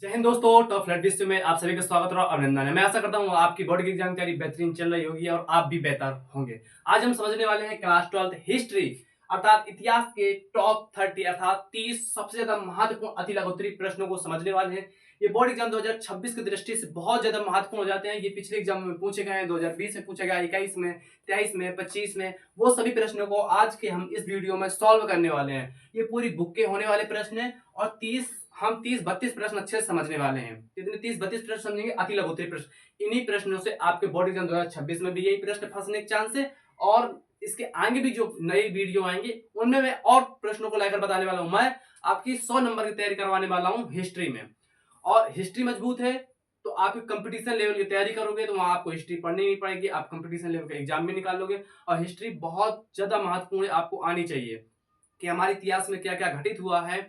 जय हिंद दोस्तों, top flat विश्व में आप सभी का स्वागत और अभिनंदन है। मैं आशा करता हूँ आपकी बोर्ड की जानकारी बेहतरीन चल रही होगी और आप भी बेहतर होंगे। आज हम समझने वाले हैं क्लास 12 हिस्ट्री अर्थात इतिहास के टॉप 30 अर्थात 30 सबसे ज्यादा महत्वपूर्ण अति लघुत्तरी प्रश्नों को समझने वाले हैं। ये बोर्ड एग्जाम 2026 की दृष्टि से बहुत ज्यादा महत्वपूर्ण हो जाते हैं। ये पिछले एग्जाम में पूछे गए हैं, 2020 में पूछा गया, 21 में, 23 में, 25 में। वो सभी प्रश्नों को आज के हम इस वीडियो में सॉल्व करने वाले हैं। ये पूरी बुक के होने वाले प्रश्न है और 30-32 प्रश्न अच्छे से समझने वाले हैं। कितने 30-32 प्रश्न समझेंगे? अति लघुत्तरी प्रश्न। इन्हीं प्रश्नों से आपके बोर्ड एग्जाम 2026 में भी यही प्रश्न फंसने के चांस है और इसके आगे भी जो नए वीडियो आएंगे उनमें मैं और प्रश्नों को लेकर बताने वाला हूं। मैं आपकी 100 नंबर की तैयारी करवाने वाला हूं हिस्ट्री में। और हिस्ट्री मजबूत है तो आप कंपटीशन लेवल की तैयारी करोगे तो वहां आपको हिस्ट्री पढ़नी नहीं पड़ेगी, आप कंपटीशन लेवल का एग्जाम भी निकाल लोगे। और हिस्ट्री बहुत ज्यादा महत्वपूर्ण है, आपको आनी चाहिए कि हमारे इतिहास में क्या क्या घटित हुआ है।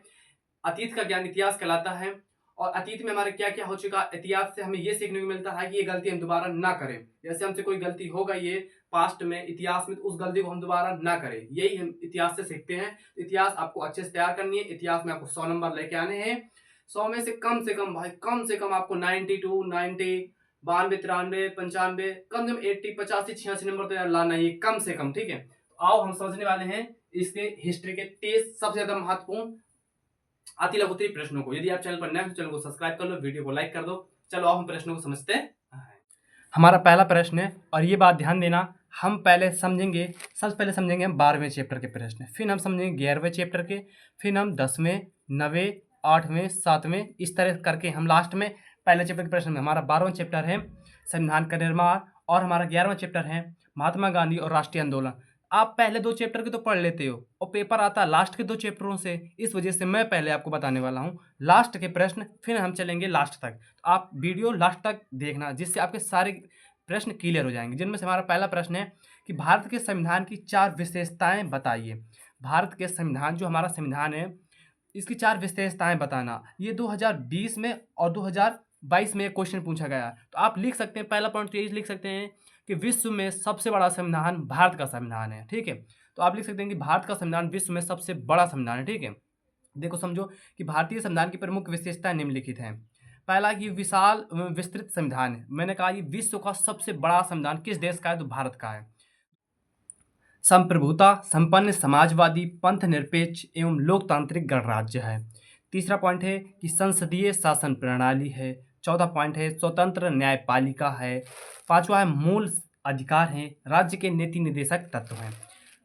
अतीत का ज्ञान इतिहास कहलाता है और अतीत में हमारे क्या क्या हो चुका, इतिहास से हमें ये सीखने को मिलता है कि ये गलती हम दोबारा ना करें। जैसे हमसे कोई गलती हो गई है पास्ट में, इतिहास में, तो उस गलती को हम दोबारा ना करें, यही हम इतिहास से सीखते हैं। इतिहास आपको अच्छे से तैयार करनी है। इतिहास में आपको 100 नंबर लेके आने हैं। 100 में से कम भाई, कम से कम आपको 92, 90, 92, 93, 95, कम से कम 80, 85, 86 नंबर तो यार लाना ही कम से कम। ठीक है, तो आओ हम समझने वाले हैं इसके हिस्ट्री के 30 सबसे ज्यादा महत्वपूर्ण अति लघुत्तरी प्रश्नों को। यदि आप चैनल पर नए हैं तो चैनल को सब्सक्राइब कर लो, वीडियो को लाइक कर दो। चलो अब हम प्रश्नों को समझते हैं। हमारा पहला प्रश्न है और ये बात ध्यान देना, हम पहले समझेंगे, सबसे पहले समझेंगे हम 12वें चैप्टर के प्रश्न, फिर हम समझेंगे 11वें चैप्टर के, फिर हम 10वें, 9वें, 8वें, 7वें, इस तरह करके हम लास्ट में पहले चैप्टर के प्रश्न में। हमारा 12वां चैप्टर है संविधान का निर्माण और हमारा 11वां चैप्टर है महात्मा गांधी और राष्ट्रीय आंदोलन। आप पहले 2 चैप्टर के तो पढ़ लेते हो और पेपर आता है लास्ट के 2 चैप्टरों से, इस वजह से मैं पहले आपको बताने वाला हूँ लास्ट के प्रश्न, फिर हम चलेंगे लास्ट तक। तो आप वीडियो लास्ट तक देखना जिससे आपके सारे प्रश्न क्लियर हो जाएंगे। जिनमें से हमारा पहला प्रश्न है कि भारत के संविधान की 4 विशेषताएं बताइए। भारत के संविधान, जो हमारा संविधान है, इसकी 4 विशेषताएं बताना। ये 2020 में और 2022 में क्वेश्चन पूछा गया। तो आप लिख सकते हैं, पहला पॉइंट तो यही लिख सकते हैं कि विश्व में सबसे बड़ा संविधान भारत का संविधान है। ठीक है, तो आप लिख सकते हैं कि भारत का संविधान विश्व में सबसे बड़ा संविधान है। ठीक है, देखो समझो कि भारतीय संविधान की प्रमुख विशेषताएं निम्नलिखित हैं। पहला कि विशाल विस्तृत संविधान है। मैंने कहा ये विश्व का सबसे बड़ा संविधान किस देश का है? तो भारत का है। संप्रभुता संपन्न समाजवादी पंथ निरपेक्ष एवं लोकतांत्रिक गणराज्य है। तीसरा पॉइंट है कि संसदीय शासन प्रणाली है। चौथा पॉइंट है स्वतंत्र न्यायपालिका है। पांचवा है मूल अधिकार हैं। राज्य के नीति निर्देशक तत्व हैं।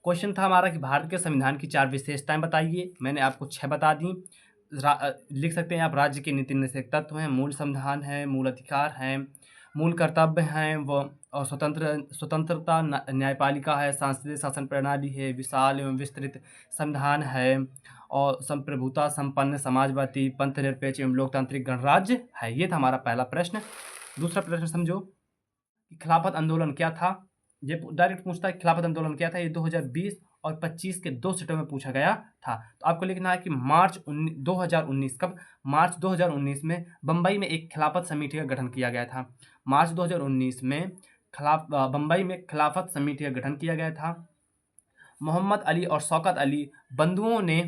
क्वेश्चन था हमारा कि भारत के संविधान की 4 विशेषताएं बताइए। मैंने आपको 6 बता दी। लिख सकते हैं आप, राज्य के नीति निर्देशक तत्व हैं, मूल संविधान है, मूल अधिकार हैं, मूल कर्तव्य हैं वो, और स्वतंत्रता न्यायपालिका है, सांसदीय शासन प्रणाली है, विशाल एवं विस्तृत संविधान है, और संप्रभुता संपन्न समाजवादी पंथ निरपेक्ष एवं लोकतांत्रिक गणराज्य है। ये था हमारा पहला प्रश्न। दूसरा प्रश्न समझो कि खिलाफत आंदोलन क्या था। ये डायरेक्ट पूछता है खिलाफत आंदोलन क्या था। ये 2020 और 25 के 2 सेटों में पूछा गया था। तो आपको लिखना है कि मार्च 2019, कब? मार्च 2019 में बम्बई में एक खिलाफत समिति का गठन किया गया था। मार्च 2019 में बम्बई में खिलाफत समिति का गठन किया गया था। मोहम्मद अली और शौकत अली बंधुओं ने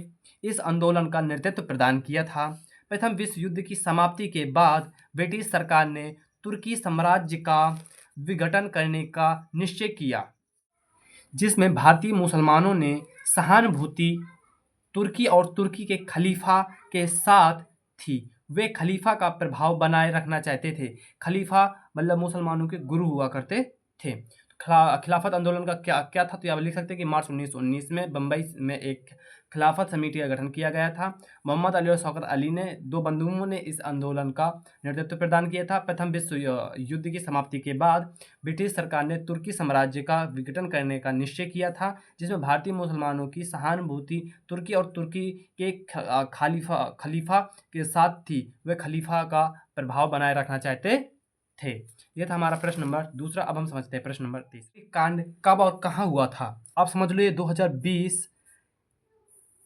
इस आंदोलन का नेतृत्व प्रदान किया था। प्रथम विश्व युद्ध की समाप्ति के बाद ब्रिटिश सरकार ने तुर्की साम्राज्य का विघटन करने का निश्चय किया, जिसमें भारतीय मुसलमानों ने सहानुभूति तुर्की और तुर्की के खलीफा के साथ थी। वे खलीफा का प्रभाव बनाए रखना चाहते थे। खलीफा मतलब मुसलमानों के गुरु हुआ करते थे। खिलाफत आंदोलन का क्या क्या था? तो आप लिख सकते हैं कि मार्च 1919 में बम्बई में एक खिलाफत समिति का गठन किया गया था। मोहम्मद अली और शौकत अली ने, 2 बंधुओं ने इस आंदोलन का नेतृत्व प्रदान किया था। प्रथम विश्व युद्ध की समाप्ति के बाद ब्रिटिश सरकार ने तुर्की साम्राज्य का विघटन करने का निश्चय किया था, जिसमें भारतीय मुसलमानों की सहानुभूति तुर्की और तुर्की के खलीफा के साथ थी। वे खलीफा का प्रभाव बनाए रखना चाहते थे। यह था हमारा प्रश्न नंबर दूसरा। अब हम समझते हैं प्रश्न नंबर 3। कांड कब और कहाँ हुआ था? आप समझ लो ये 2020,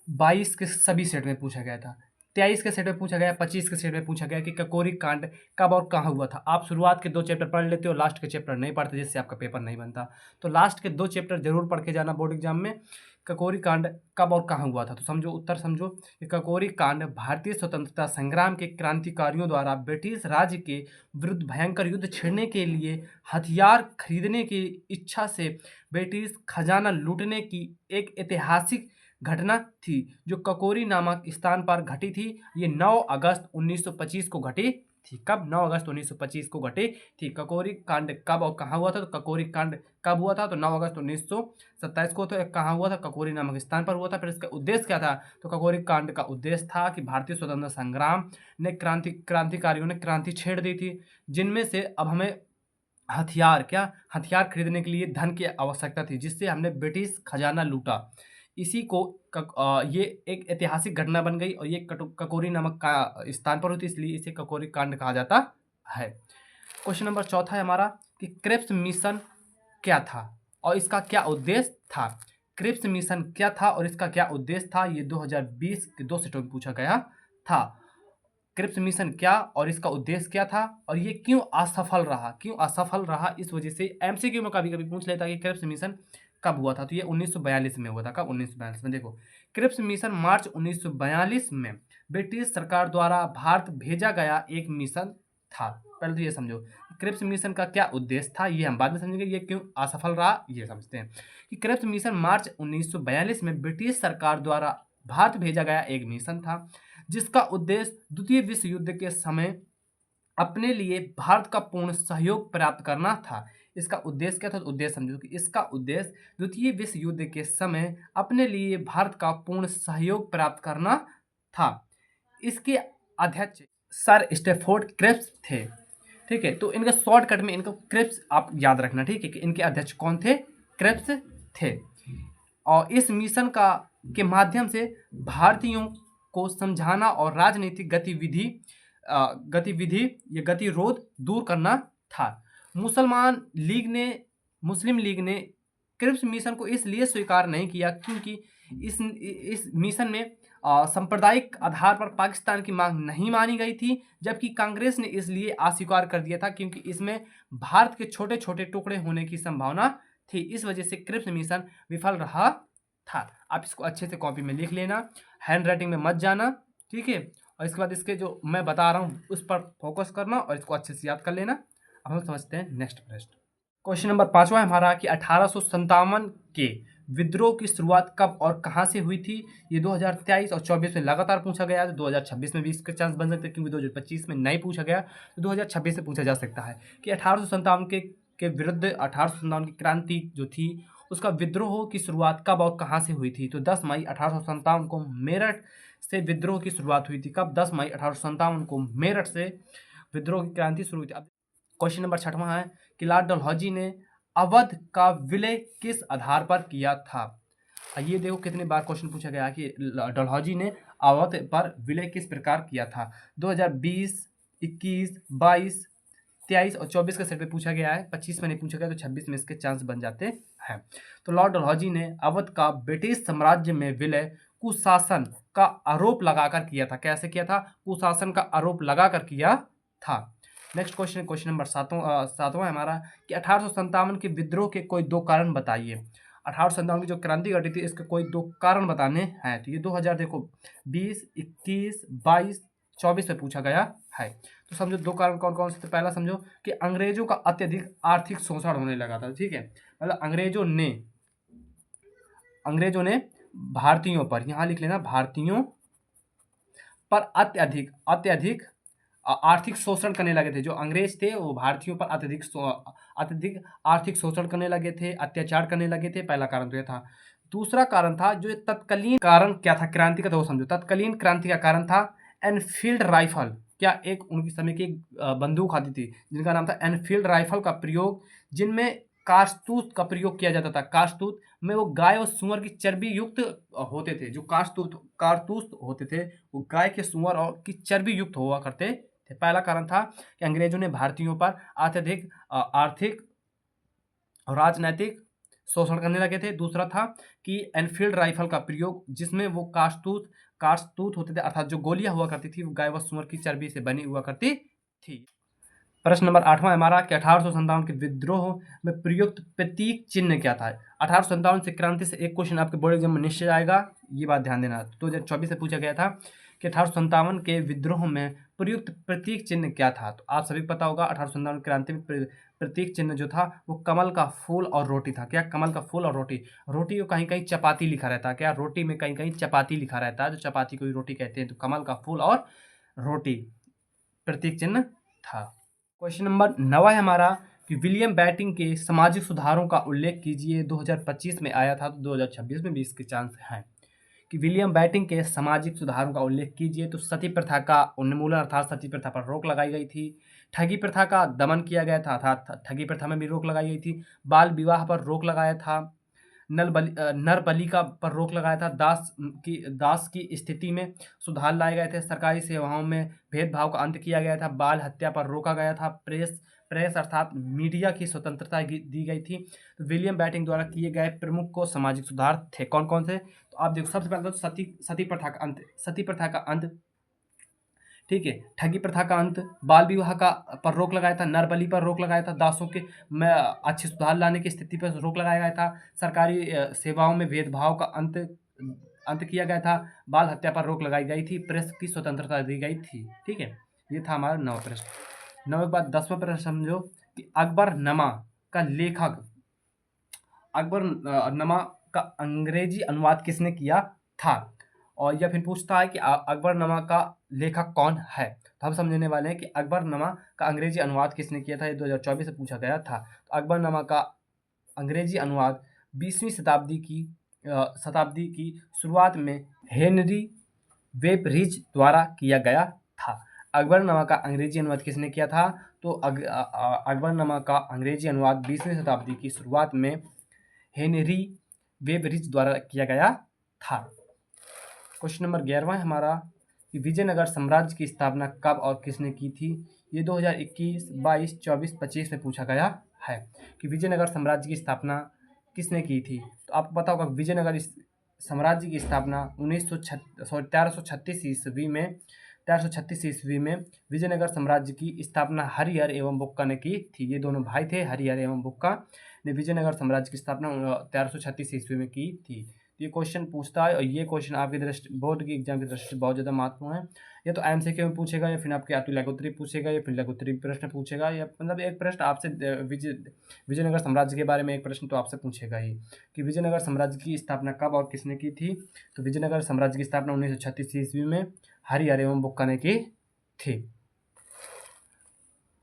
22 के सभी सेट में पूछा गया था, 23 के सेट में पूछा गया, 25 के सेट में पूछा गया कि ककोरी कांड कब और कहाँ हुआ था। आप शुरुआत के 2 चैप्टर पढ़ लेते हो, लास्ट के चैप्टर नहीं पढ़ते, जिससे आपका पेपर नहीं बनता। तो लास्ट के 2 चैप्टर जरूर पढ़ के जाना बोर्ड एग्जाम में। ककोरी कांड कब और कहाँ हुआ था? तो समझो, उत्तर समझो कि ककोरी कांड भारतीय स्वतंत्रता संग्राम के क्रांतिकारियों द्वारा ब्रिटिश राज्य के विरुद्ध भयंकर युद्ध छेड़ने के लिए हथियार खरीदने की इच्छा से ब्रिटिश खजाना लूटने की एक ऐतिहासिक घटना थी, जो ककोरी नामक स्थान पर घटी थी। ये 9 अगस्त 1925 को घटी थी। कब? 9 अगस्त 1925 को घटी थी। ककोरी कांड कब और कहाँ हुआ था? तो ककोरी कांड कब हुआ था? तो 9 अगस्त 1927 को। तो कहाँ हुआ था? ककोरी नामक स्थान पर हुआ था। फिर इसका उद्देश्य क्या था? तो ककोरी कांड का उद्देश्य था कि भारतीय स्वतंत्रता संग्राम ने क्रांतिकारियों ने क्रांति छेड़ दी थी, जिनमें से अब हमें हथियार खरीदने के लिए धन की आवश्यकता थी, जिससे हमने ब्रिटिश खजाना लूटा। इसी को ये एक ऐतिहासिक घटना बन गई और ये ककोरी नामक का स्थान पर होती, इसलिए इसे ककोरी कांड कहा जाता है। क्वेश्चन नंबर चौथा है हमारा कि क्रिप्स मिशन क्या था और इसका क्या उद्देश्य था? क्रिप्स मिशन क्या था और इसका क्या उद्देश्य था? ये 2020 के 2 सेटों में पूछा गया था। क्रिप्स मिशन क्या और इसका उद्देश्य क्या था और ये क्यों असफल रहा? इस वजह से एमसीक्यू में कभी कभी पूछ लेता कि क्रिप्स मिशन कब हुआ था? तो ये 1942 में हुआ था। कब? 1942 में। देखो, क्रिप्स मिशन मार्च 1942 में ब्रिटिश सरकार द्वारा भारत भेजा गया एक मिशन था। पहले तो ये समझो क्रिप्स मिशन का क्या उद्देश्य था, ये हम बाद में समझेंगे। ये क्यों असफल रहा, ये समझते हैं कि क्रिप्स मिशन मार्च 1942 में ब्रिटिश सरकार द्वारा भारत भेजा गया एक मिशन था, जिसका उद्देश्य द्वितीय विश्व युद्ध के समय अपने लिए भारत का पूर्ण सहयोग प्राप्त करना था। इसका उद्देश्य क्या था? तो उद्देश्य समझो कि इसका उद्देश्य द्वितीय विश्व युद्ध के समय अपने लिए भारत का पूर्ण सहयोग प्राप्त करना था। इसके अध्यक्ष सर स्टैफोर्ड क्रिप्स थे। ठीक है, तो इनका शॉर्टकट में इनको क्रिप्स आप याद रखना। ठीक है, कि इनके अध्यक्ष कौन थे? क्रिप्स थे। और इस मिशन के माध्यम से भारतीयों को समझाना और राजनीतिक गतिरोध दूर करना था। मुस्लिम लीग ने क्रिप्स मिशन को इसलिए स्वीकार नहीं किया क्योंकि इस मिशन में सांप्रदायिक आधार पर पाकिस्तान की मांग नहीं मानी गई थी, जबकि कांग्रेस ने इसलिए अस्वीकार कर दिया था क्योंकि इसमें भारत के छोटे छोटे टुकड़े होने की संभावना थी। इस वजह से क्रिप्स मिशन विफल रहा था। आप इसको अच्छे से कॉपी में लिख लेना, हैंड राइटिंग में मत जाना। ठीक है, और इसके बाद इसके जो मैं बता रहा हूँ उस पर फोकस करना और इसको अच्छे से याद कर लेना। अब हम समझते हैं नेक्स्ट प्रश्न। क्वेश्चन नंबर 5वां है हमारा कि 1857 के विद्रोह की शुरुआत कब और कहां से हुई थी? ये 2023 और 24 में लगातार पूछा गया है। तो 2026 में भी इसके चांस बन सकते हैं, क्योंकि 2025 में नहीं पूछा गया, तो 2026 में पूछा जा सकता है कि 1857 के विरुद्ध 1857 की क्रांति जो थी उसका विद्रोह की शुरुआत कब और कहां से हुई थी? तो 10 मई 1857 को मेरठ से विद्रोह की शुरुआत हुई थी। कब? 10 मई 1857 को मेरठ से विद्रोह की क्रांति शुरू हुई थी। क्वेश्चन नंबर 6वां है कि लॉर्ड डलहौजी ने अवध का विलय किस आधार पर किया था? ये देखो कितने बार क्वेश्चन पूछा गया कि डलहौजी ने अवध पर विलय किस प्रकार किया था। 2020, 21, 22, 23 और 24 के सेट पे पूछा गया है। 25 में नहीं पूछा गया, तो 26 में इसके चांस बन जाते हैं। तो लॉर्ड डलहौजी ने अवध का ब्रिटिश साम्राज्य में विलय कुशासन का आरोप लगाकर किया था। कैसे किया था? कुशासन का आरोप लगाकर किया था। नेक्स्ट क्वेश्चन नंबर 7वां है हमारा कि 1857 के विद्रोह के कोई 2 कारण बताइए। 1857 की जो क्रांति घटी थी इसके कोई 2 कारण बताने हैं। तो ये 2000 देखो 20, 21, 22, 24 में पूछा गया है। तो समझो 2 कारण कौन कौन से थे। पहला समझो कि अंग्रेजों का अत्यधिक आर्थिक शोषण होने लगा था। ठीक है, मतलब अंग्रेजों ने भारतीयों पर, यहाँ लिख लेना, भारतीयों पर अत्यधिक आर्थिक शोषण करने लगे थे। जो अंग्रेज थे वो भारतीयों पर अत्यधिक आर्थिक शोषण करने लगे थे, अत्याचार करने लगे थे। पहला कारण तो यह था। दूसरा कारण था, जो तत्कालीन कारण क्या था क्रांति का, तो वो समझो। तत्कालीन क्रांति का कारण था एनफील्ड राइफल। क्या? एक उनके समय की एक बंदूक आती थी जिनका नाम था एनफील्ड राइफल का प्रयोग, जिनमें कारतूस का प्रयोग किया जाता था। कारतूस में वो गाय और सूअर की चर्बी युक्त होते थे। जो कारतूस होते थे वो गाय के, सूअर और की चर्बी युक्त हुआ करते थे। पहला कारण था कि अंग्रेजों ने भारतीयों पर अत्यधिक आर्थिक और राजनैतिक शोषण करने लगे थे। दूसरा था कि एनफील्ड राइफल का प्रयोग, जिसमें वो कारतूस होते थे, अर्थात जो गोलियां हुआ करती थी वो गाय व सूअर की चर्बी से बनी हुआ करती थी। प्रश्न नंबर 8वां हमारा कि 1857 के विद्रोह में प्रयुक्त प्रतीक चिन्ह क्या था। 1857 से क्रांति से एक क्वेश्चन आपके बोर्ड एग्जाम में निश्चय आएगा, ये बात ध्यान देना। 2024 से पूछा गया था कि 1857 के विद्रोह में प्रयुक्त प्रतीक चिन्ह क्या था। तो आप सभी को पता होगा 1857 क्रांति में प्रतीक चिन्ह जो था वो कमल का फूल और रोटी था। क्या? कमल का फूल और रोटी। रोटी को कहीं कहीं चपाती लिखा रहता है। क्या? रोटी में कहीं कहीं चपाती लिखा रहता है, तो चपाती को ही रोटी कहते हैं। तो कमल का फूल और रोटी प्रतीक चिन्ह था। क्वेश्चन नंबर 9 है हमारा कि विलियम बेंटिंक के सामाजिक सुधारों का उल्लेख कीजिए। 2025 में आया था, तो 2026 में भी इसके चांस हैं कि विलियम बेंटिंक के सामाजिक सुधारों का उल्लेख कीजिए। तो सती प्रथा का उन्मूलन अर्थात सती प्रथा पर रोक लगाई गई थी। ठगी प्रथा का दमन किया गया था अर्थात ठगी प्रथा में भी रोक लगाई गई थी। बाल विवाह पर रोक लगाया था। नर बलि का पर रोक लगाया था। दास की स्थिति में सुधार लाए गए थे। सरकारी सेवाओं में भेदभाव का अंत किया गया था। बाल हत्या पर रोका गया था। प्रेस अर्थात मीडिया की स्वतंत्रता दी गई थी। तो विलियम बेंटिंक द्वारा किए गए प्रमुख को सामाजिक सुधार थे कौन कौन से? तो आप देखो, सबसे पहले तो सती प्रथा का अंत, सती प्रथा का अंत, ठीक है, ठगी प्रथा का अंत, बाल विवाह का पर रोक लगाया था, नर बलि पर रोक लगाया था, दासों के में अच्छे सुधार लाने की स्थिति पर रोक लगाया गया था, सरकारी सेवाओं में भेदभाव का अंत अंत किया गया था, बाल हत्या पर रोक लगाई गई थी, प्रेस की स्वतंत्रता दी गई थी। ठीक है, ये था हमारा 9वां प्रश्न। 9 के बाद 10वां प्रश्न समझो कि अकबरनामा का लेखक, अकबरनामा का अंग्रेजी अनुवाद किसने किया था? और यह फिर पूछता है कि अकबरनामा का लेखक कौन है। तो हम समझने वाले हैं कि अकबरनामा का अंग्रेजी अनुवाद किसने किया था। ये 2024 से पूछा गया था। तो अकबरनामा का अंग्रेजी अनुवाद 20वीं शताब्दी की शुरुआत में हेनरी वेबरिज द्वारा किया गया था। अकबरनामा का अंग्रेजी अनुवाद किसने किया था? तो अकबरनामा का अंग्रेजी अनुवाद 20वीं शताब्दी की शुरुआत में हेनरी वेबरिज द्वारा किया गया था। क्वेश्चन नंबर 11 है हमारा कि विजयनगर साम्राज्य की स्थापना कब और किसने की थी। ये 2021, 22, 24, 25 में पूछा गया है कि विजयनगर साम्राज्य की स्थापना किसने की थी। तो आपको पता होगा विजयनगर साम्राज्य की स्थापना 1336 ईस्वी में विजयनगर साम्राज्य की स्थापना हरिहर एवं बुक्का ने की थी। ये दोनों भाई थे, हरिहर एवं बुक्का ने विजयनगर साम्राज्य की स्थापना 1336 ईस्वी में की थी। ये क्वेश्चन पूछता है और ये क्वेश्चन आपकी दृष्टि बोर्ड की एग्जाम की दृष्टि से बहुत ज़्यादा महत्वपूर्ण है। ये तो एमसीक्यू में पूछेगा या फिर आपके अति लघुत्तरी पूछेगा या फिर लघुत्तरी प्रश्न पूछेगा, या मतलब एक प्रश्न आपसे विजयनगर साम्राज्य के बारे में एक प्रश्न तो आपसे पूछेगा ही कि विजयनगर साम्राज्य की स्थापना कब और किसने की थी। तो विजयनगर साम्राज्य की स्थापना 1936 ईस्वी में हरिहर एवं बुक्का ने की थी।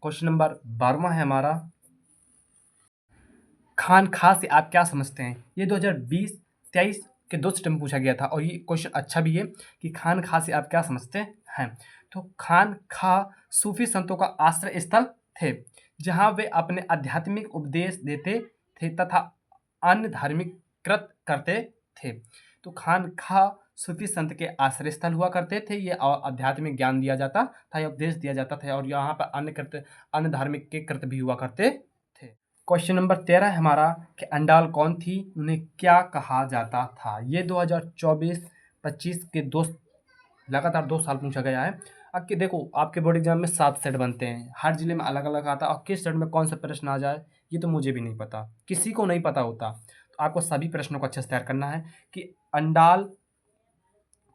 क्वेश्चन नंबर 12वां है हमारा, खानखा से आप क्या समझते हैं। ये 2020-23 के 2 सेट में पूछा गया था और ये क्वेश्चन अच्छा भी है कि खानखा से आप क्या समझते हैं। तो खानखा सूफी संतों का आश्रय स्थल थे जहां वे अपने आध्यात्मिक उपदेश देते थे तथा अन्य धार्मिक कृत करते थे। तो खानखा सूफी संत के आश्रय स्थल हुआ करते थे। ये आध्यात्मिक ज्ञान दिया जाता था, या उपदेश दिया जाता था, और यहाँ पर अन्य धार्मिक के कृत भी हुआ करते थे। क्वेश्चन नंबर 13 है हमारा कि अंडाल कौन थी, उन्हें क्या कहा जाता था। ये 2024-25 के लगातार 2 साल पूछा गया है। अब कि देखो, आपके बोर्ड एग्जाम में 7 सेट बनते हैं, हर जिले में अलग अलग आता है, और किस सेट में कौन सा प्रश्न आ जाए ये तो मुझे भी नहीं पता, किसी को नहीं पता होता। तो आपको सभी प्रश्नों को अच्छे से तैयार करना है कि अंडाल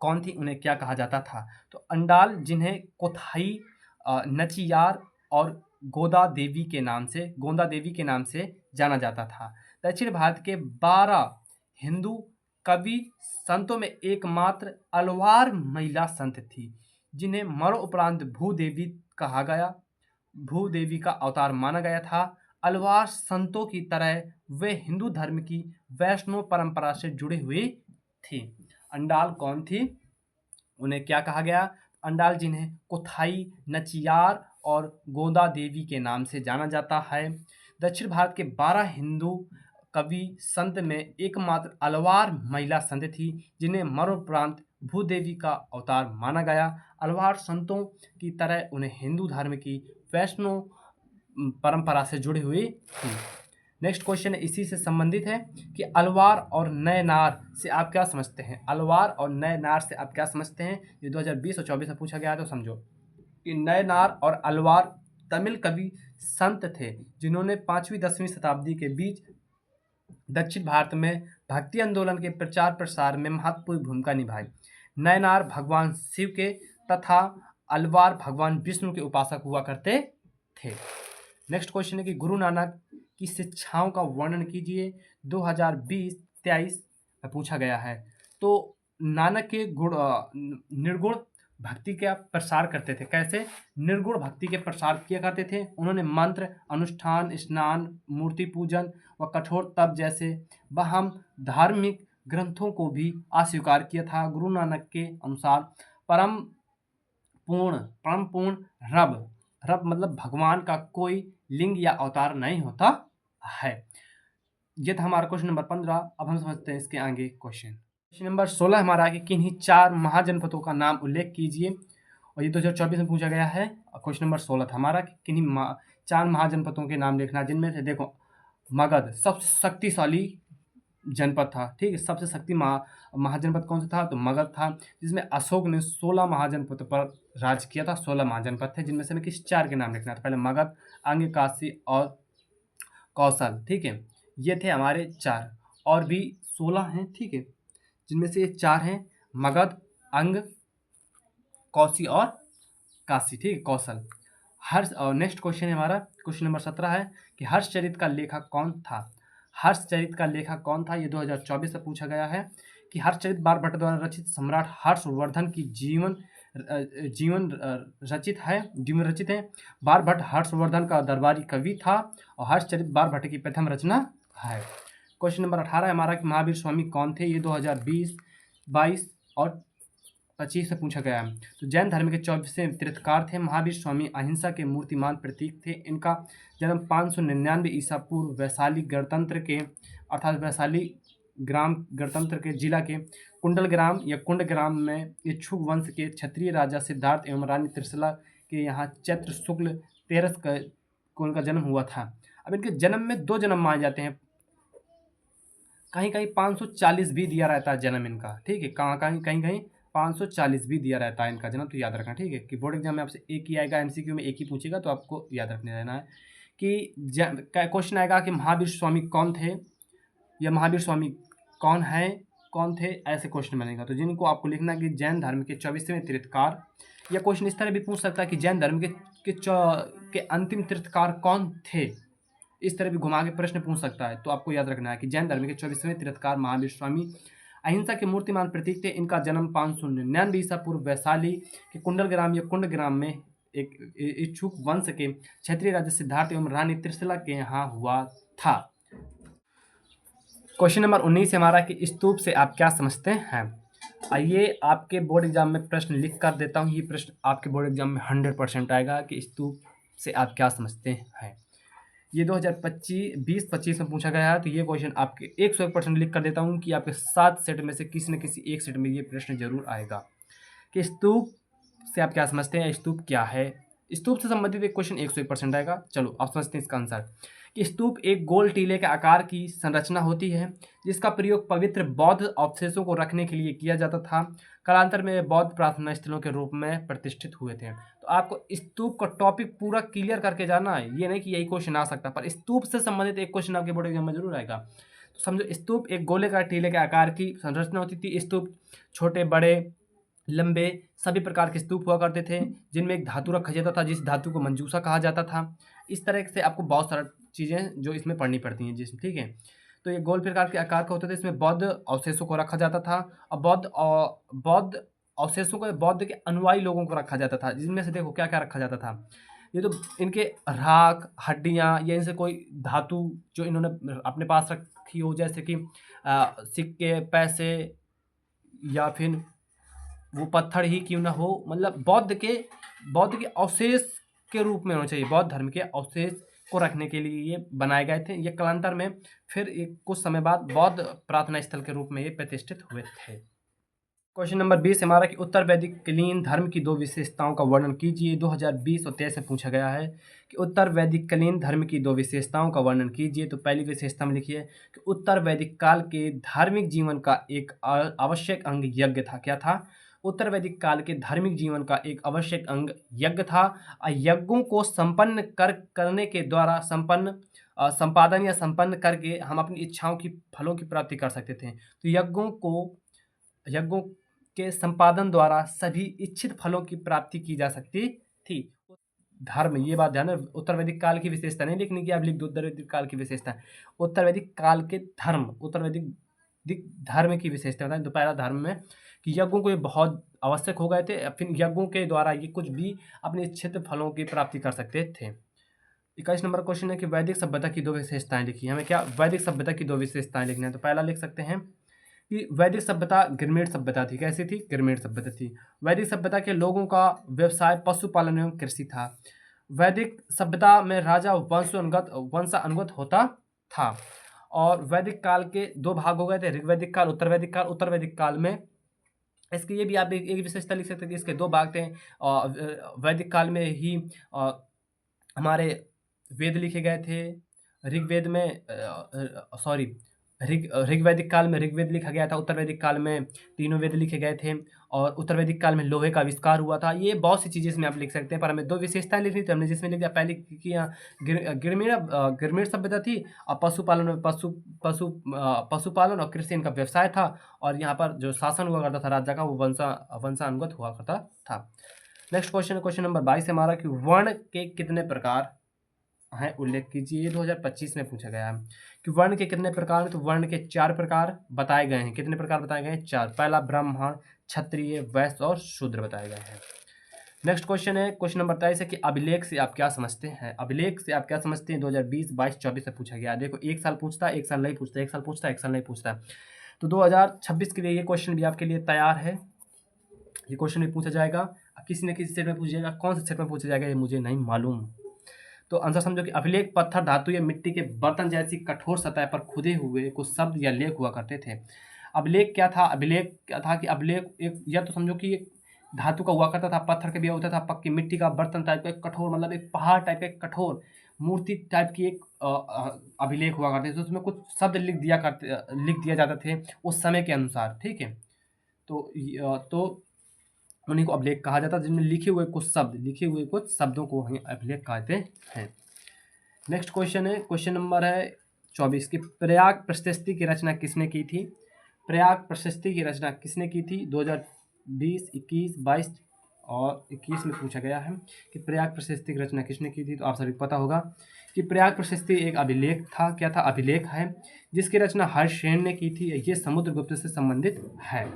कौन थी, उन्हें क्या कहा जाता था। तो अंडाल जिन्हें कोथाई, नचियार और गोदा देवी के नाम से जाना जाता था, दक्षिण भारत के 12 हिंदू कवि संतों में एकमात्र अलवार महिला संत थी जिन्हें मरणोपरांत भूदेवी का अवतार माना गया था। अलवार संतों की तरह वे हिंदू धर्म की वैष्णव परंपरा से जुड़े हुए थे। अंडाल कौन थी, उन्हें क्या कहा गया। अंडाल जिन्हें कोथाई, नचियार और गोदा देवी के नाम से जाना जाता है, दक्षिण भारत के 12 हिंदू कवि संत में एकमात्र अलवार महिला संत थी जिन्हें मरणोपरांत भूदेवी का अवतार माना गया। अलवार संतों की तरह उन्हें हिंदू धर्म की वैष्णव परंपरा से जुड़ी हुई थी। नेक्स्ट क्वेश्चन इसी से संबंधित है कि अलवार और नए नार से आप क्या समझते हैं। अलवार और नए नार से आप क्या समझते हैं, ये 2020 और 24 में पूछा गया है। तो समझो कि नए नार और अलवार तमिल कवि संत थे जिन्होंने 5वीं-10वीं शताब्दी के बीच दक्षिण भारत में भक्ति आंदोलन के प्रचार प्रसार में महत्वपूर्ण भूमिका निभाई। नयनार भगवान शिव के तथा अलवार भगवान विष्णु के उपासक हुआ करते थे। नेक्स्ट क्वेश्चन है कि गुरु नानक की शिक्षाओं का वर्णन कीजिए। 2020-23 में पूछा गया है। तो नानक के निर्गुण भक्ति का प्रसार करते थे। कैसे? निर्गुण भक्ति के प्रसार किया करते थे। उन्होंने मंत्र, अनुष्ठान, स्नान, मूर्ति पूजन व कठोर तप जैसे वहम धार्मिक ग्रंथों को भी अस्वीकार किया था। गुरु नानक के अनुसार परम पूर्ण रब मतलब भगवान का कोई लिंग या अवतार नहीं होता है। ये था हमारा क्वेश्चन नंबर 15। अब हम समझते हैं इसके आगे क्वेश्चन। क्वेश्चन नंबर 16 हमारा है कि किन्हीं 4 महाजनपदों का नाम उल्लेख कीजिए। और ये 2024 में पूछा गया है। क्वेश्चन नंबर 16 था हमारा कि किन्हीं 4 महाजनपदों के नाम लिखना, जिनमें से देखो मगध सबसे शक्तिशाली जनपद था। ठीक है, सबसे शक्ति महाजनपद कौन सा था? तो मगध था, जिसमें अशोक ने 16 महाजनपद पर राज किया था। 16 महाजनपद थे, जिनमें से हमें किस 4 के नाम लिखना था। पहले मगध, अंग, काशी और कौशल। ठीक है, ये थे हमारे 4। और भी 16 हैं। ठीक है, जिनमें से ये 4 हैं मगध, अंग, कौशी और काशी। ठीक है, कौशल। हर्ष। और नेक्स्ट क्वेश्चन है हमारा क्वेश्चन नंबर 17 है कि हर्षचरित का लेखक कौन था? हर्षचरित का लेखक कौन था? ये 2024 से पूछा गया है कि हर्षचरित बाणभट्ट द्वारा रचित सम्राट हर्षवर्धन की जीवन रचित है। बाणभट्ट हर्षवर्धन का दरबारी कवि था और हर्षचरित बाणभट्ट की प्रथम रचना है। क्वेश्चन नंबर 18 है हमारा कि महावीर स्वामी कौन थे? ये 2020, 22 और 25 से पूछा गया है। तो जैन धर्म के 24वें तीर्थकार थे। महावीर स्वामी अहिंसा के मूर्तिमान प्रतीक थे। इनका जन्म 599 ईसा पूर्व वैशाली गणतंत्र के अर्थात वैशाली ग्राम गणतंत्र के जिला के कुंडल ग्राम या कुंड ग्राम में इच्छुक वंश के क्षत्रिय राजा सिद्धार्थ एवं रानी त्रिशला के यहाँ चैत्र शुक्ल 13 को उनका जन्म हुआ था। अब इनके जन्म में 2 जन्म माने जाते हैं। कहीं कहीं 540 भी दिया रहता है जन्म इनका। ठीक है, कहीं 540 भी दिया रहता है इनका जन्म। तो याद रखना। ठीक है, कि बोर्ड एग्जाम में आपसे एक ही आएगा, एमसीक्यू में एक ही पूछेगा, तो आपको याद रखने रहना है कि क्वेश्चन आएगा कि महावीर स्वामी कौन थे या महावीर स्वामी कौन थे, ऐसे क्वेश्चन बनेगा। तो जिनको आपको लिखना है कि जैन धर्म के 24वें तीर्थकार, या क्वेश्चन इस तरह भी पूछ सकता है कि जैन धर्म के अंतिम तीर्थकार कौन थे। इस तरह भी घुमा के प्रश्न पूछ सकता है। तो आपको याद रखना है कि जैन धर्म के 24वें तीर्थकार महावीर स्वामी अहिंसा के मूर्तिमान प्रतीक थे। इनका जन्म 599 ईसा पूर्व वैशाली के कुंडल ग्राम या कुंड ग्राम में एक इच्छुक वंश के क्षत्रिय राजा सिद्धार्थ एवं रानी त्रिशला के यहाँ हुआ था। क्वेश्चन नंबर 19 हमारा कि स्तूप से आप क्या समझते हैं? आइए आपके बोर्ड एग्जाम में प्रश्न लिख कर देता हूँ। ये प्रश्न आपके बोर्ड एग्जाम में 100% आएगा कि स्तूप से आप क्या समझते हैं। ये 2025 में पूछा गया है। तो ये क्वेश्चन आपके 101% लिख कर देता हूँ कि आपके 7 सेट में से किसी न किसी एक सेट में ये प्रश्न जरूर आएगा कि स्तूप से आप क्या समझते हैं, स्तूप क्या है। स्तूप से संबंधित एक क्वेश्चन 101% आएगा। चलो आप समझते हैं इसका आंसर कि स्तूप एक गोल टीले के आकार की संरचना होती है जिसका प्रयोग पवित्र बौद्ध अवशेषों को रखने के लिए किया जाता था। कालांतर में बौद्ध प्रार्थना स्थलों के रूप में प्रतिष्ठित हुए थे। तो आपको स्तूप का टॉपिक पूरा क्लियर करके जाना है। ये नहीं कि यही क्वेश्चन आ सकता, पर स्तूप से संबंधित एक क्वेश्चन आपके बोर्ड एग्जाम में जरूर आएगा। तो समझो, स्तूप एक गोलेकार टीले के आकार की संरचना होती थी। स्तूप छोटे, बड़े, लंबे सभी प्रकार के स्तूप हुआ करते थे जिनमें एक धातु रखा जाता था जिस धातु को मंजूसा कहा जाता था। इस तरह से आपको बहुत सारी चीज़ें जो इसमें पढ़नी पड़ती हैं जिसमें। ठीक है, तो ये गोल प्रकार के आकार का होता था। इसमें बौद्ध अवशेषों को रखा जाता था और बौद्ध अवशेषों को बौद्ध के अनुयायी लोगों को रखा जाता था, जिनमें से देखो क्या क्या रखा जाता था। ये तो इनके राख, हड्डियाँ या इनसे कोई धातु जो इन्होंने अपने पास रखी हो, जैसे कि सिक्के, पैसे या फिर वो पत्थर ही क्यों ना हो, मतलब बौद्ध के अवशेष के रूप में होना चाहिए। बौद्ध धर्म के अवशेष को रखने के लिए ये बनाए गए थे। ये कालांतर में फिर एक कुछ समय बाद बौद्ध प्रार्थना स्थल के रूप में ये प्रतिष्ठित हुए थे। क्वेश्चन नंबर 20 हमारा कि उत्तर वैदिक कालीन धर्म की 2 विशेषताओं का वर्णन कीजिए। 2020 और 23 में पूछा गया है कि उत्तर वैदिक कालीन धर्म की 2 विशेषताओं का वर्णन कीजिए। तो पहली विशेषता में लिखिए कि उत्तर वैदिक काल के धार्मिक जीवन का एक आवश्यक अंग यज्ञ था। क्या था? उत्तर वैदिक काल के धार्मिक जीवन का एक आवश्यक अंग यज्ञ था। यज्ञों को संपन्न करने के द्वारा संपादन या संपन्न करके हम अपनी इच्छाओं की फलों की प्राप्ति कर सकते थे। तो यज्ञों के संपादन द्वारा सभी इच्छित फलों की प्राप्ति की जा सकती थी। धर्म, ये बात ध्यान है, उत्तर वैदिक काल की विशेषता नहीं लिखने की, आप लिख दो उत्तर वैदिक काल की विशेषता। उत्तर वैदिक काल के धर्म, उत्तर वैदिक धर्म की विशेषता बताएं। तो पहला धर्म में कि यज्ञों को ये बहुत आवश्यक हो गए थे, फिर यज्ञों के द्वारा ये कुछ भी अपने इच्छित फलों की प्राप्ति कर सकते थे। 21 नंबर क्वेश्चन है कि वैदिक सभ्यता की दो विशेषताएं लिखी। हमें क्या वैदिक सभ्यता की दो विशेषताएं लिखना है। तो पहला लिख सकते हैं कि वैदिक सभ्यता ग्रामीण सभ्यता थी। कैसी थी? ग्रामीण सभ्यता थी। वैदिक सभ्यता के लोगों का व्यवसाय पशुपालन एवं कृषि था। वैदिक सभ्यता में राजा वंशानुगत होता था। और वैदिक काल के दो भाग हो गए थे, ऋग्वैदिक काल, उत्तर वैदिक काल। उत्तर वैदिक काल में इसके ये भी आप एक विशेषता लिख सकते हैं कि इसके दो भाग थे। वैदिक काल में ही हमारे वेद लिखे गए थे। ऋग्वेद में ऋग्वैदिक काल में ऋग्वेद लिखा गया था। उत्तर वैदिक काल में तीनों वेद लिखे गए थे और उत्तर वैदिक काल में लोहे का आविष्कार हुआ था। ये बहुत सी चीज़ें इसमें आप लिख सकते हैं, पर हमें दो विशेषताएं लिखनी थी। हमने जिसमें लिख दिया पहले कि ग्रामीण सभ्यता थी और पशुपालन में पशुपालन और कृषि इनका व्यवसाय था। और यहाँ पर जो शासन हुआ करता था राजा का, वो वंशानुगत हुआ करता था। नेक्स्ट क्वेश्चन नंबर 22 हमारा कि वर्ण के कितने प्रकार हैं उल्लेख कीजिए। ये 2025 में पूछा गया है कि वर्ण के कितने प्रकार हैं। तो वर्ण के 4 प्रकार बताए गए हैं। कितने प्रकार बताए गए हैं? 4। पहला ब्राह्मण, क्षत्रिय, वैश्य और शूद्र बताए गए हैं। नेक्स्ट क्वेश्चन है, क्वेश्चन नंबर 23 है कि अभिलेख से आप क्या समझते हैं। अभिलेख से आप क्या समझते हैं 2020, 22, 24 में पूछा गया। देखो, एक साल पूछता है, एक साल नहीं पूछता, एक साल पूछता है, एक साल नहीं पूछता। तो 2026 के लिए ये क्वेश्चन भी आपके लिए तैयार है। ये क्वेश्चन भी पूछा जाएगा, किसी न किसी सेट में पूछा जाएगा। कौन से सेट में पूछा जाएगा ये मुझे नहीं मालूम। तो आंसर समझो कि अभिलेख पत्थर, धातु या मिट्टी के बर्तन जैसी कठोर सतह पर खुदे हुए कुछ शब्द या लेख हुआ करते थे। अभिलेख क्या था? अभिलेख क्या था कि अभिलेख एक, या तो समझो कि एक धातु का हुआ करता था, पत्थर का भी होता था, पक्की मिट्टी का बर्तन टाइप का एक कठोर, मतलब एक पहाड़ टाइप का एक कठोर मूर्ति टाइप की एक अभिलेख हुआ करते थे। तो उसमें कुछ शब्द लिख दिया जाते थे उस समय के अनुसार। ठीक है, तो उन्हीं को अभिलेख कहा जाता है, जिनमें लिखे हुए कुछ शब्दों को ही अभिलेख कहते हैं। नेक्स्ट क्वेश्चन है, क्वेश्चन नंबर है 24 की प्रयाग प्रशस्ति की रचना किसने की थी। प्रयाग प्रशस्ति की रचना किसने की थी? 2020, 21, 22 और 21 में पूछा गया है कि प्रयाग प्रशस्ति की रचना किसने की थी। तो आप सभी को पता होगा कि प्रयाग प्रशस्ति एक अभिलेख था। क्या था? अभिलेख है, जिसकी रचना हर्षसेन ने की थी। ये समुद्रगुप्त से संबंधित है।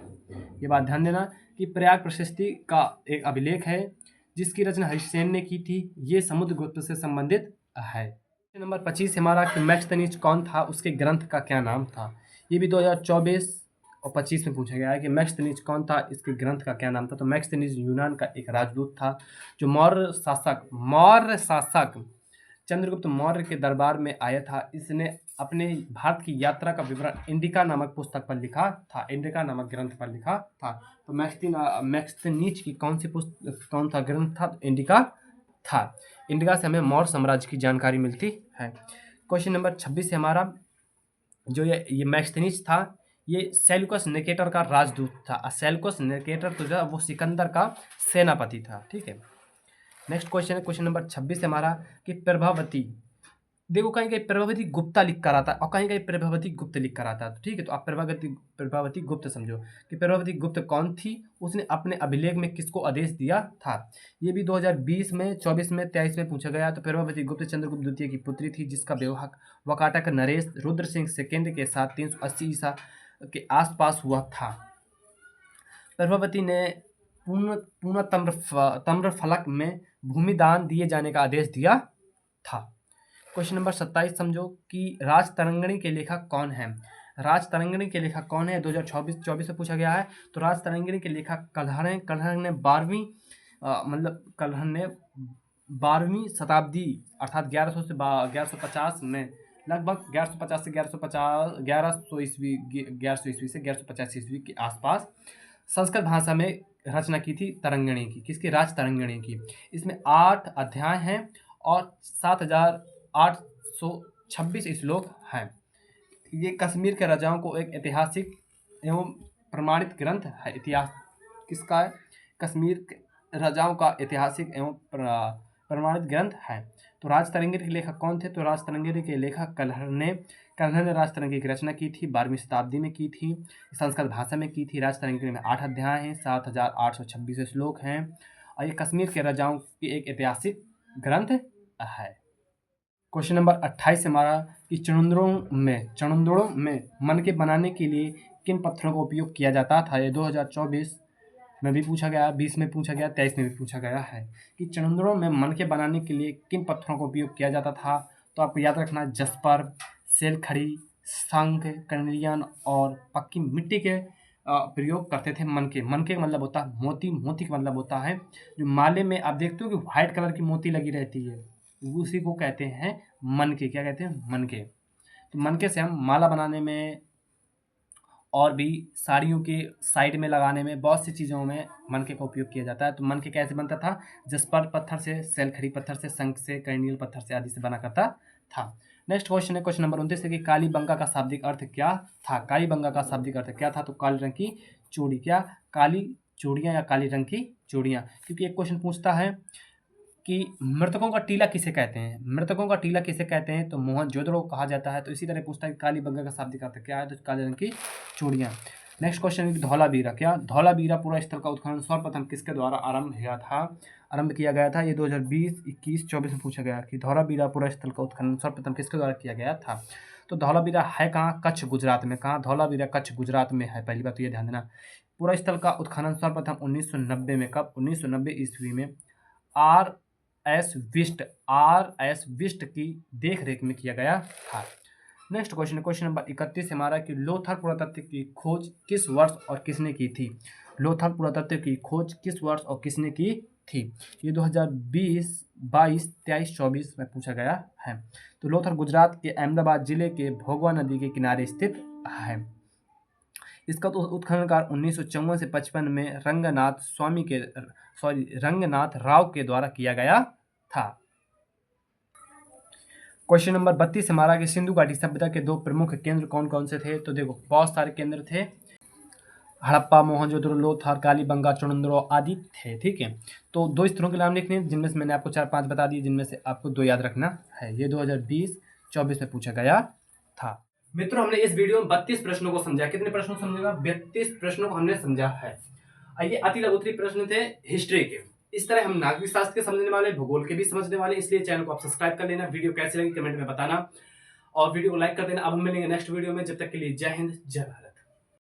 ये बात ध्यान देना कि प्रयाग प्रशस्ति का एक अभिलेख है जिसकी रचना हर्षसेन ने की थी। ये समुद्रगुप्त से संबंधित है। नंबर 25 हमारा कि मैक्सथनीज कौन था, उसके ग्रंथ का क्या नाम था। ये भी 2024 और 25 में पूछा गया है कि मैक्सथनीज कौन था, इसके ग्रंथ का क्या नाम था। तो मैक्सथनीज यूनान का एक राजदूत था जो मौर्य शासक चंद्रगुप्त मौर्य के दरबार में आया था। इसने अपने भारत की यात्रा का विवरण इंडिका नामक पुस्तक पर लिखा था, इंडिका नामक ग्रंथ पर लिखा था। तो मैक्सथनीज की कौन सा ग्रंथ था? इंडिका था। इंडिका से हमें मौर्य साम्राज्य की जानकारी मिलती है। क्वेश्चन नंबर 26 है हमारा, जो ये मैक्सथनीज था, ये सेल्यूकस निकेटर का राजदूत था। सेल्यूकस निकेटर तो जो है वो सिकंदर का सेनापति था। ठीक है, नेक्स्ट क्वेश्चन है, क्वेश्चन नंबर 26 हमारा कि प्रभावती, देखो कहीं कहीं प्रभावती गुप्ता लिख कर आता है और कहीं कहीं प्रभावती गुप्त लिख कर आता है। तो ठीक है, तो आप प्रभावती गुप्त समझो कि प्रभावती गुप्त कौन थी, उसने अपने अभिलेख में किसको आदेश दिया था। ये भी 2020 में, 24 में, 23 में पूछा गया। तो प्रभावती गुप्त चंद्रगुप्त द्वितीय की पुत्री थी, जिसका विवाह वकाटक नरेश रुद्र सिंह सेकेंड के साथ 380 ईसा के आसपास हुआ था। प्रभावती ने पूर्ण तम्रफलक में भूमि दान दिए जाने का आदेश दिया था। क्वेश्चन नंबर 27 समझो कि राजतरंगिणी के लेखक कौन है। राजतरंगिणी के लेखक कौन है, 2024 में पूछा गया है। तो राजतरंगिणी के लेखक कल्हड़ हैं। कल्हड़ ने 12वीं शताब्दी अर्थात 1100 से 1150 में, लगभग 1150 से 1150 ईस्वी से 1150 ईस्वी के आसपास संस्कृत भाषा में रचना की थी तरंगिणी की। किसकी? राजतरंगिणी की। इसमें 8 अध्याय हैं और 7826 श्लोक हैं। ये कश्मीर के राजाओं को एक ऐतिहासिक एवं प्रमाणित ग्रंथ है, इतिहास किसका है? कश्मीर के राजाओं का ऐतिहासिक एवं प्रमाणित ग्रंथ है। तो राजतरंगिणी के लेखक कौन थे? तो राजतरंगिणी के लेखक कल्हड़ ने राजतरंगिणी की रचना की थी, 12वीं शताब्दी में की थी, संस्कृत भाषा में की थी। राजतरंगिणी में 8 अध्याय हैं, 7826 श्लोक हैं और ये कश्मीर के राजाओं की एक ऐतिहासिक ग्रंथ है। क्वेश्चन नंबर 28 हमारा कि चनुंदड़ों में मनके बनाने के लिए किन पत्थरों का उपयोग किया जाता था? ये 2024 में भी पूछा गया, 20 में पूछा गया, 23 में भी पूछा गया है कि चनुंदड़ों में मनके बनाने के लिए किन पत्थरों का उपयोग किया जाता था। तो आपको याद रखना जस्पर, सेलखड़ी, शंख, कर्निलियन और पक्की मिट्टी के प्रयोग करते थे। मनके का मतलब होता है मोती, मोती का मतलब होता है जो माले में आप देखते हो कि व्हाइट कलर की मोती लगी रहती है, उसी को कहते हैं मनके। क्या कहते हैं? मनके। तो मनके से हम माला बनाने में और भी साड़ियों के साइड में लगाने में बहुत सी चीज़ों में मनके का उपयोग किया जाता है। तो मनके कैसे बनता था? जस्पर पत्थर से, सेलखड़ी पत्थर से, शंख से, कर्नियल पत्थर से आदि से बना करता था। नेक्स्ट क्वेश्चन है क्वेश्चन नंबर 29 है कि कालीबंगा का शाब्दिक अर्थ क्या था? कालीबंगा का शाब्दिक अर्थ क्या था? तो काले रंग की चूड़ी। क्या? काली चूड़ियाँ या काली रंग की चूड़ियाँ। क्योंकि एक क्वेश्चन पूछता है कि मृतकों का टीला किसे कहते हैं? मृतकों का टीला किसे कहते हैं? तो मोहनजोदड़ो कहा जाता है। तो इसी तरह पूछता है कि कालीबंगा का शाब्दिक अर्थ क्या है? तो काले रंग की चूड़ियाँ। नेक्स्ट क्वेश्चन है धौलावीरा। क्या? धौलावीरा पूरा स्थल का उत्खनन सर्वप्रथम किसके द्वारा आरंभ किया गया था? ये 2020, 21, 24 में पूछा गया कि धौलावीरा पूरा स्थल का उत्खनन सर्वप्रथम किसके द्वारा किया गया था? तो धौलावीरा है कहाँ? कच्छ, गुजरात में। कहाँ? धौलावीरा कच्छ, गुजरात में है। पहली बात तो ये ध्यान देना। पूरा स्थल का उत्खनन सर्वप्रथम 1990 में। कब? 1990 ईस्वी में आर एस विस्ट की देख रेख में किया गया था। नेक्स्ट क्वेश्चन है क्वेश्चन नंबर 31 हमारा कि लोथल पुरातत्व की खोज किस वर्ष और किसने की थी? लोथल पुरातत्व की खोज किस वर्ष और किसने की थी? ये 2020, 22, 23, 24 में पूछा गया है। तो लोथल गुजरात के अहमदाबाद जिले के भोगवा नदी के किनारे स्थित है। इसका तो उत्खनन कार्य 1954 से 55 में रंगनाथ राव के द्वारा किया गया था। क्वेश्चन नंबर 32 हमारा कि सिंधु घाटी सभ्यता के 2 प्रमुख केंद्र कौन कौन से थे? तो देखो बहुत सारे केंद्र थे, हड़प्पा, मोहनजोदड़ो, लोथल, कालीबंगा, चुनिंद्रो आदि थे। ठीक है, तो 2 स्थलों के नाम लिखने हैं जिनमें से मैंने आपको 4-5 बता दिए, जिनमें से आपको 2 याद रखना है। ये 2020-24 में पूछा गया था। मित्रों, हमने इस वीडियो में 32 प्रश्नों को समझा। कितने प्रश्नों को समझेगा? 32 प्रश्नों को हमने समझा है। ये अति लघुत्तरीय प्रश्न थे हिस्ट्री के। इस तरह हम नागरिक शास्त्र के समझने वाले, भूगोल के भी समझने वाले, इसलिए चैनल को आप सब्सक्राइब कर लेना। वीडियो कैसी लगी कमेंट में बताना और वीडियो को लाइक कर देना। अब हम मिलेंगे नेक्स्ट वीडियो में, जब तक के लिए जय हिंद, जय भारत।